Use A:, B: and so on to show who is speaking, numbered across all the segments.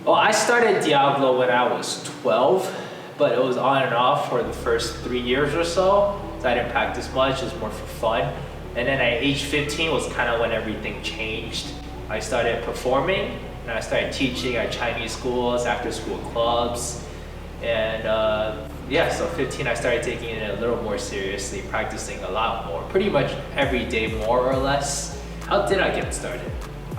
A: Well, I started Diablo when I was 12, but it was on and off for the first 3 years or so. So I didn't practice much, it was more for fun. And then at age 15 was kind of when everything changed. I started performing, and I started teaching at Chinese schools, after school clubs. And yeah, so 15 I started taking it a little more seriously, practicing a lot more, pretty much every day more or less. How did I get started?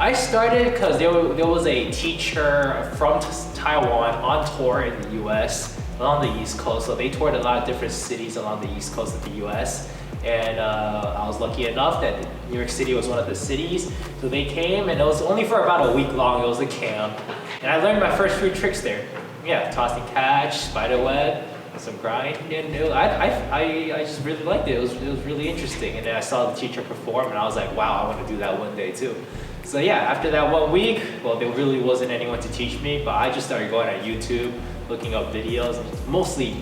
A: I started because there was a teacher from Taiwan on tour in the US, along the East Coast. So they toured a lot of different cities along the East Coast of the US. And I was lucky enough that New York City was one of the cities. So they came, and it was only for about a week long. It was a camp. And I learned my first few tricks there. Yeah, toss and catch, spider web, some grind. And I just really liked it. It was really interesting. And then I saw the teacher perform, and I was like, wow, I want to do that one day too. So yeah, after that 1 week, well, there really wasn't anyone to teach me, but I just started going on YouTube, looking up videos,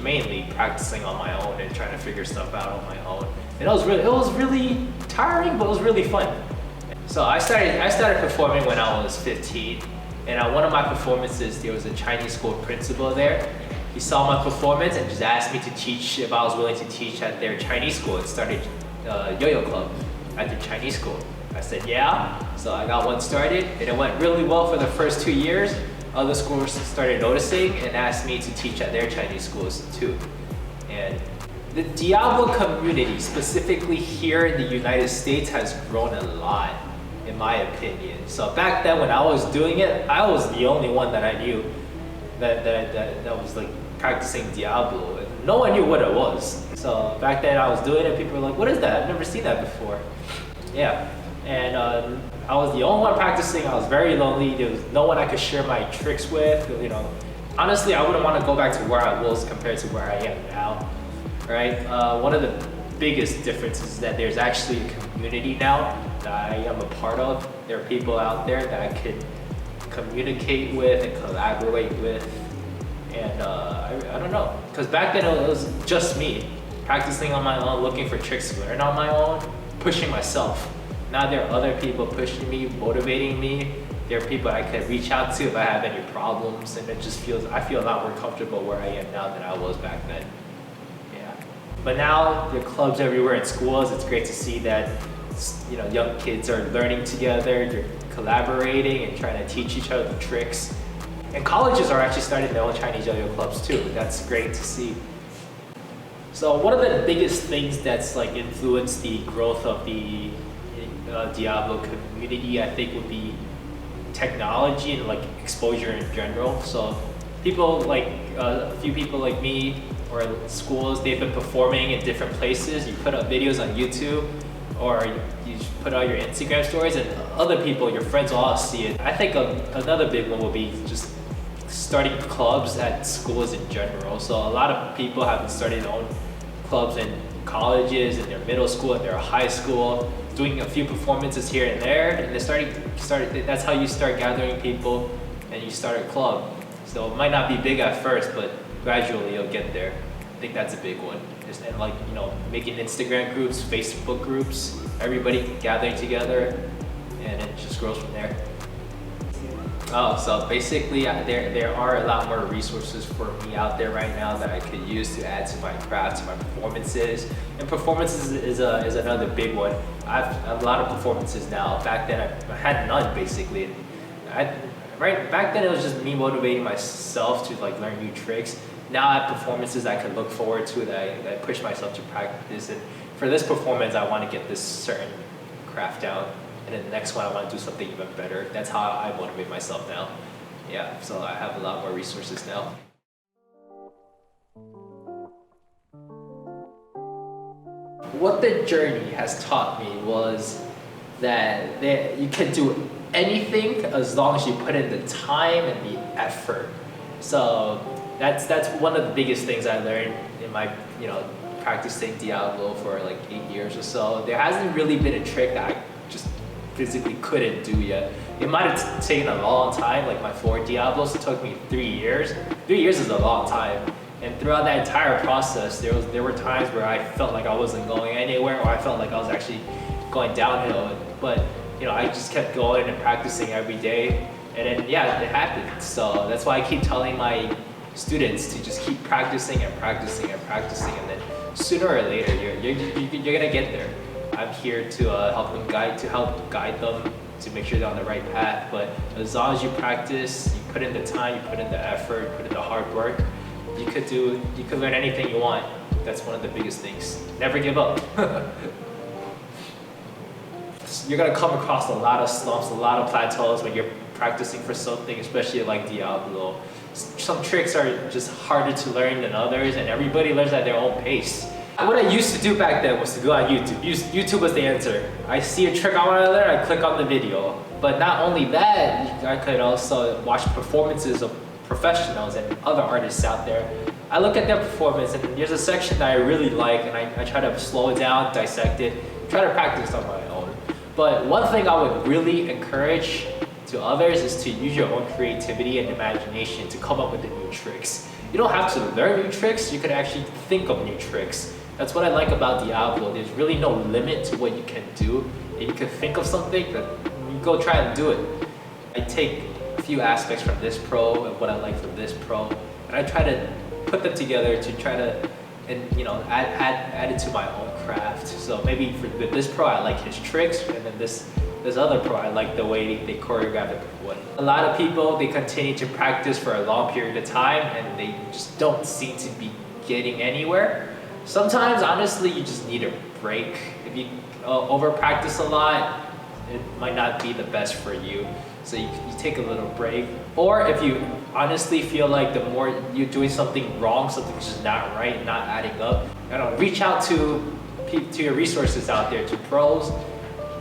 A: mainly practicing on my own and trying to figure stuff out on my own. And it was really tiring, but it was really fun. So I started performing when I was 15, and at one of my performances, there was a Chinese school principal there. He saw my performance and just asked me to teach, if I was willing to teach at their Chinese school, and started yo-yo club at their Chinese school. I said yeah, so I got one started, and it went really well for the first 2 years. Other schools started noticing and asked me to teach at their Chinese schools too. And the Diablo community, specifically here in the United States, has grown a lot, in my opinion. So back then when I was doing it, I was the only one that I knew that was like practicing Diablo. And no one knew what it was. So back then I was doing it, people were like, what is that? I've never seen that before. Yeah. And I was the only one practicing. I was very lonely. There was no one I could share my tricks with. You know, honestly, I wouldn't want to go back to where I was compared to where I am now. Right? One of the biggest differences is that there's actually a community now that I am a part of. There are people out there that I could communicate with and collaborate with. And I don't know, because back then it was just me practicing on my own, looking for tricks to learn on my own, pushing myself. Now there are other people pushing me, motivating me. There are people I could reach out to if I have any problems, and I feel a lot more comfortable where I am now than I was back then. Yeah. But now there are clubs everywhere in schools. It's great to see that, you know, young kids are learning together, they're collaborating and trying to teach each other the tricks. And colleges are actually starting their own Chinese yo-yo clubs too. That's great to see. So one of the biggest things that's like influenced the growth of the Diablo community, I think, would be technology and like exposure in general. So people like a few people like me or schools, they've been performing in different places. You put up videos on YouTube, or you put out your Instagram stories, and other people, your friends, will all see it. I think another big one will be just starting clubs at schools in general. So a lot of people have been starting their own clubs in colleges, in their middle school, in their high school, doing a few performances here and there, and that's how you start gathering people, and you start a club. So it might not be big at first, but gradually you'll get there. I think that's a big one. And like, you know, making Instagram groups, Facebook groups, everybody gathering together, and it just grows from there. Oh, so basically there are a lot more resources for me out there right now that I could use to add to my craft, to my performances. And performances is another big one. I have a lot of performances now. Back then I had none, basically. Back then it was just me motivating myself to like learn new tricks. Now I have performances I can look forward to, that I push myself to practice. And for this performance, I want to get this certain craft down. And then the next one, I want to do something even better. That's how I motivate myself now. Yeah, so I have a lot more resources now. What the journey has taught me was that you can do anything as long as you put in the time and the effort. So that's one of the biggest things I learned in my, you know, practicing Diablo for like 8 years or so. There hasn't really been a trick that I just physically couldn't do yet. It might have taken a long time. Like my 4 Diablos, it took me 3 years. 3 years is a long time. And throughout that entire process, there were times where I felt like I wasn't going anywhere, or I felt like I was actually going downhill. But you know, I just kept going and practicing every day. And then yeah, it happened. So that's why I keep telling my students to just keep practicing and practicing and practicing, and then sooner or later you're gonna get there. I'm here to help guide them to make sure they're on the right path. But as long as you practice, you put in the time, you put in the effort, put in the hard work, you could learn anything you want. That's one of the biggest things. Never give up. You're gonna come across a lot of slumps, a lot of plateaus when you're practicing for something, especially like Diabolo. Some tricks are just harder to learn than others, and everybody learns at their own pace. What I used to do back then was to go on YouTube. YouTube was the answer. I see a trick I want to learn, I click on the video. But not only that, I could also watch performances of professionals and other artists out there. I look at their performance, and there's a section that I really like, and I try to slow it down, dissect it, try to practice on my own. But one thing I would really encourage to others is to use your own creativity and imagination to come up with the new tricks. You don't have to learn new tricks, you can actually think of new tricks. That's what I like about Diabolo. There's really no limit to what you can do. If you can think of something, then you go try and do it. I take a few aspects from this pro and what I like from this pro, and I try to put them together to try to, and add it to my own craft. So maybe with this pro, I like his tricks, and then this other pro, I like the way they choreograph it. A lot of people, they continue to practice for a long period of time, and they just don't seem to be getting anywhere. Sometimes, honestly, you just need a break. If you over practice a lot, it might not be the best for you. So you take a little break. Or if you honestly feel like the more you're doing something wrong, something's just not right, not adding up, reach out to your resources out there, to pros.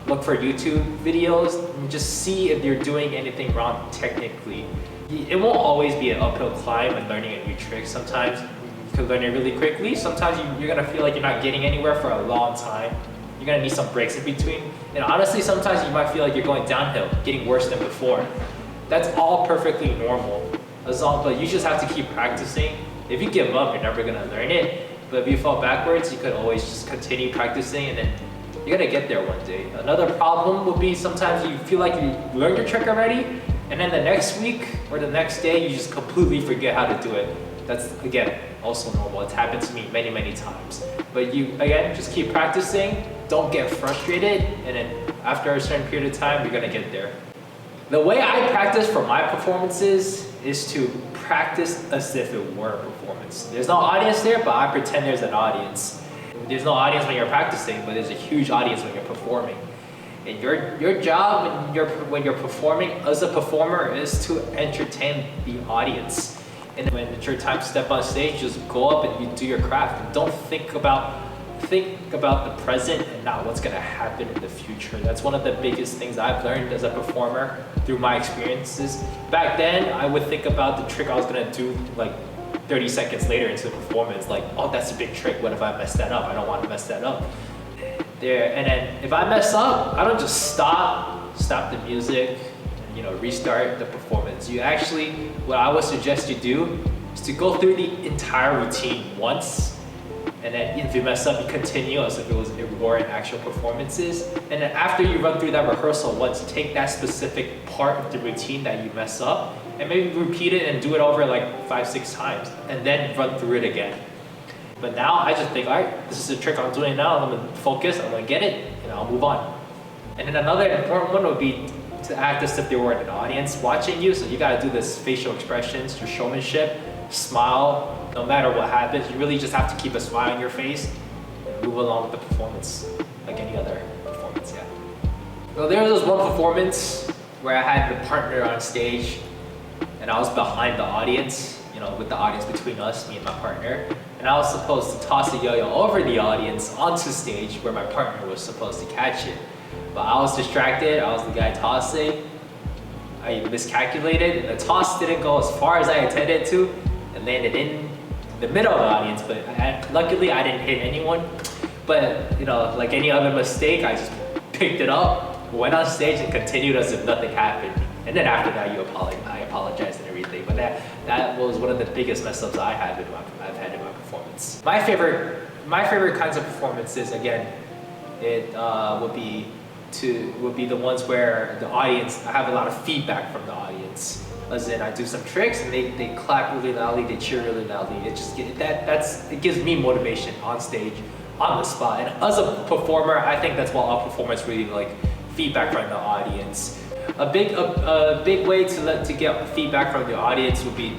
A: Look for YouTube videos and just see if you're doing anything wrong technically. It won't always be an uphill climb when learning a new trick. Sometimes you can learn it really quickly. Sometimes you're gonna feel like you're not getting anywhere for a long time. You're gonna need some breaks in between. And honestly, sometimes you might feel like you're going downhill, getting worse than before. That's all perfectly normal. But you just have to keep practicing. If you give up, you're never gonna learn it. But if you fall backwards, you could always just continue practicing, and then you're gonna get there one day. Another problem would be sometimes you feel like you learned your trick already, and then the next week or the next day, you just completely forget how to do it. That's, again, also normal. It's happened to me many, many times. But you, again, just keep practicing, don't get frustrated, and then after a certain period of time, you're gonna get there. The way I practice for my performances is to practice as if it were a performance. There's no audience there, but I pretend there's an audience. There's no audience when you're practicing, but there's a huge audience when you're performing. And your job when you're performing as a performer is to entertain the audience. And when it's your time to step on stage, just go up and you do your craft. And don't think about the present and not what's gonna happen in the future. That's one of the biggest things I've learned as a performer through my experiences. Back then, I would think about the trick I was gonna do like 30 seconds later into the performance, like, oh, that's a big trick. What if I mess that up? I don't want to mess that up. And then if I mess up, I don't just stop the music, and, restart the performance. You actually, what I would suggest you do is to go through the entire routine once, and then if you mess up, you continue as if it weren't actual performances. And then after you run through that rehearsal once, take that specific part of the routine that you mess up, and maybe repeat it and do it over like 5-6 times, and then run through it again. But now I just think, all right, this is a trick I'm doing now, I'm gonna focus, I'm gonna get it, and I'll move on. And then another important one would be to act as if there were an audience watching you, so you gotta do this facial expressions, your showmanship, smile, no matter what happens. You really just have to keep a smile on your face and move along with the performance, like any other performance, yeah. Well, there was this one performance where I had a partner on stage, and I was behind the audience, with the audience between us, me and my partner. And I was supposed to toss a yo-yo over the audience onto stage where my partner was supposed to catch it. But I was distracted, I was the guy tossing. I miscalculated, and the toss didn't go as far as I intended to, and landed in the middle of the audience. But luckily, I didn't hit anyone. But, like any other mistake, I just picked it up, went on stage, and continued as if nothing happened. And then after that, I apologized and everything. But that was one of the biggest mess ups I've had in my performance. My favorite kinds of performances, again, it would be would be the ones where the audience, I have a lot of feedback from the audience. As in, I do some tricks and they clap really loudly, they cheer really loudly. It just it gives me motivation on stage, on the spot. And as a performer, I think that's what all performers really like, feedback from the audience. A big way to get feedback from the audience would be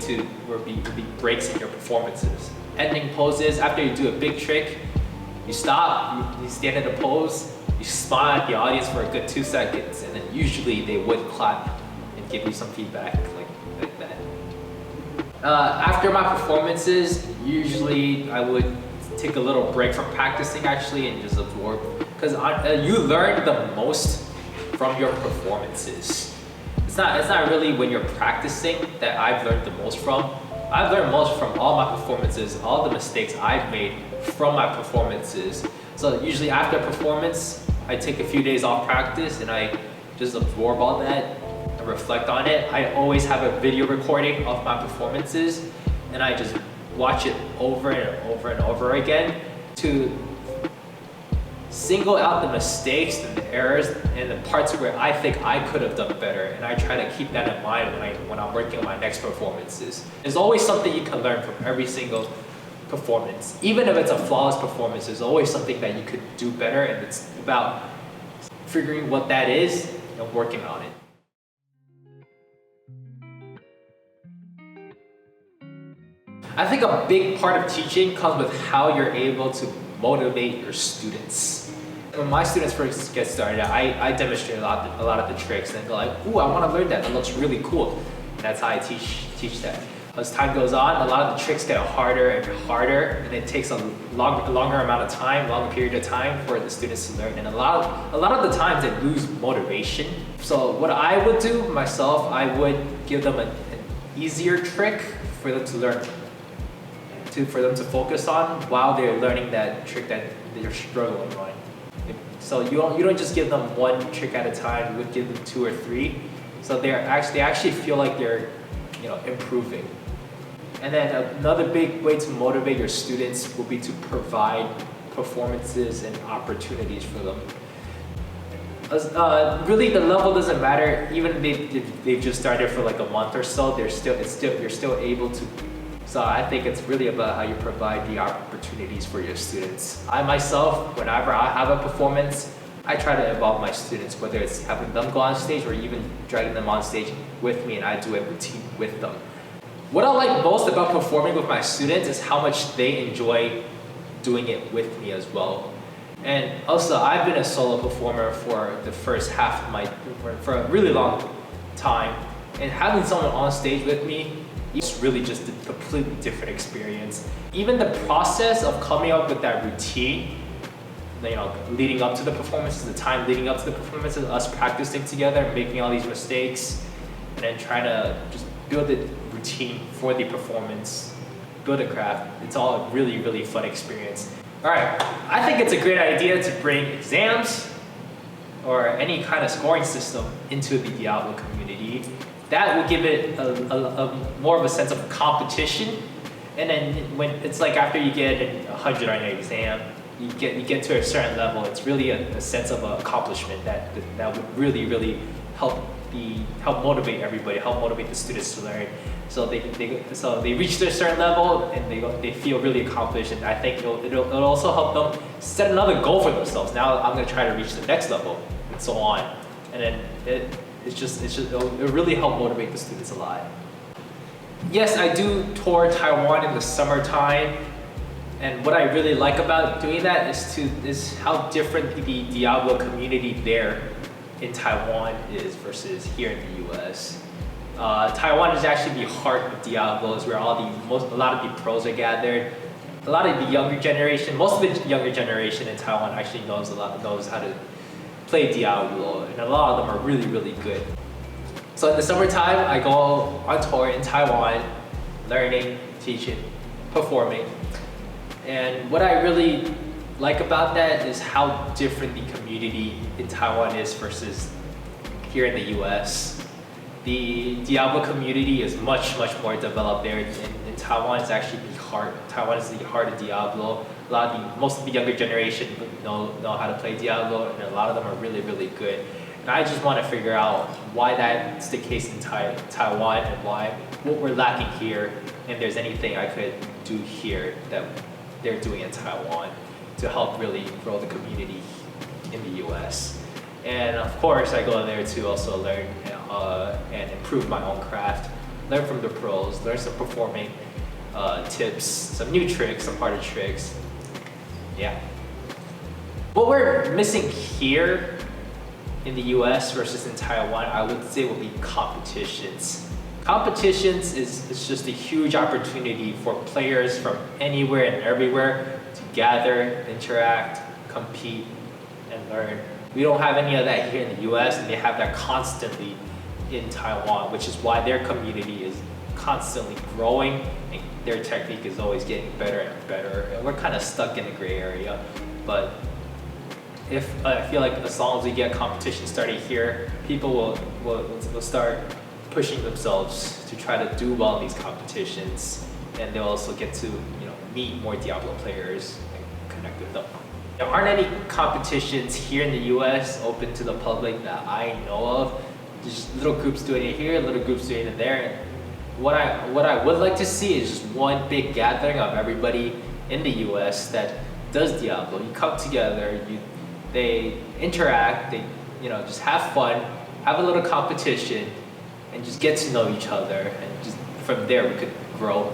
A: breaks in your performances. Ending poses, after you do a big trick, you stop, you stand in a pose, you smile at the audience for a good 2 seconds, and then usually they would clap and give you some feedback like that. After my performances, usually I would take a little break from practicing actually and just absorb, because you learn the most from your performances. It's not really when you're practicing that I've learned the most from. I've learned most from all my performances, all the mistakes I've made from my performances. So usually after a performance, I take a few days off practice and I just absorb all that and reflect on it. I always have a video recording of my performances and I just watch it over and over and over again to single out the mistakes and the errors and the parts where I think I could have done better, and I try to keep that in mind when I'm working on my next performances. There's always something you can learn from every single performance. Even if it's a flawless performance, there's always something that you could do better, and it's about figuring what that is and working on it. I think a big part of teaching comes with how you're able to motivate your students. When my students first get started, I demonstrate a lot of the tricks and they're like, ooh, I want to learn that. That looks really cool. And that's how I teach that. As time goes on, a lot of the tricks get harder and harder, and it takes a longer amount of time, longer period of time for the students to learn. And a lot of the times they lose motivation. So what I would do myself, I would give them an easier trick for them to learn, for them to focus on while they're learning that trick that they're struggling on. So you don't just give them one trick at a time. You would give them 2 or 3. So they actually feel like they're improving. And then another big way to motivate your students will be to provide performances and opportunities for them. Really, the level doesn't matter. Even if they've just started for like a month or so, you're still able to. So I think it's really about how you provide the opportunities for your students. I myself, whenever I have a performance, I try to involve my students, whether it's having them go on stage or even dragging them on stage with me, and I do a routine with them. What I like most about performing with my students is how much they enjoy doing it with me as well. And also, I've been a solo performer for the first half of for a really long time, and having someone on stage with me, it's really just a completely different experience. Even the process of coming up with that routine, leading up to the performances, the time leading up to the performances, us practicing together, making all these mistakes, and then trying to just build a routine for the performance, build a craft. It's all a really, really fun experience. All right, I think it's a great idea to bring exams or any kind of scoring system into the Diabolo community. That will give it a more of a sense of competition. And then when it's like after you get 100 on your exam, you get to a certain level, it's really a sense of accomplishment that would really, really help motivate everybody, help motivate the students to learn. So they reach their certain level and they feel really accomplished, and I think it'll also help them set another goal for themselves. Now I'm gonna try to reach the next level, and so on. And then it'll really help motivate the students a lot. Yes, I do tour Taiwan in the summertime, and what I really like about doing that is how different the Diabolo community there in Taiwan is versus here in the US. Taiwan is actually the heart of Diabolo, is where a lot of the pros are gathered. A lot of the younger generation, most of the younger generation in Taiwan actually knows how to play Diabolo, and a lot of them are really, really good. So in the summertime, I go on tour in Taiwan, learning, teaching, performing. And what I really like about that is how different the community in Taiwan is versus here in the US. The Diabolo community is much, much more developed there. In Taiwan is actually the heart. Taiwan is the heart of Diabolo. most of the younger generation know how to play Diablo, and a lot of them are really, really good. And I just want to figure out why that's the case in Taiwan, and what we're lacking here, and there's anything I could do here that they're doing in Taiwan to help really grow the community in the US. And of course, I go there to also learn and improve my own craft, learn from the pros, learn some performing tips, some new tricks, some harder tricks. Yeah. What we're missing here in the US versus in Taiwan, I would say, would be competitions. Competitions is just a huge opportunity for players from anywhere and everywhere to gather, interact, compete, and learn. We don't have any of that here in the US, and they have that constantly in Taiwan, which is why their community is constantly growing and their technique is always getting better and better. And we're kind of stuck in the gray area. But I feel like as long as we get competition started here, people will start pushing themselves to try to do well in these competitions, and they'll also get to meet more Diablo players and connect with them. There aren't any competitions here in the US open to the public that I know of. There's little groups doing it here, little groups doing it there. And what I would like to see is just one big gathering of everybody in the US that does Diablo. You come together, they interact, they just have fun, have a little competition, and just get to know each other, and just from there we could grow.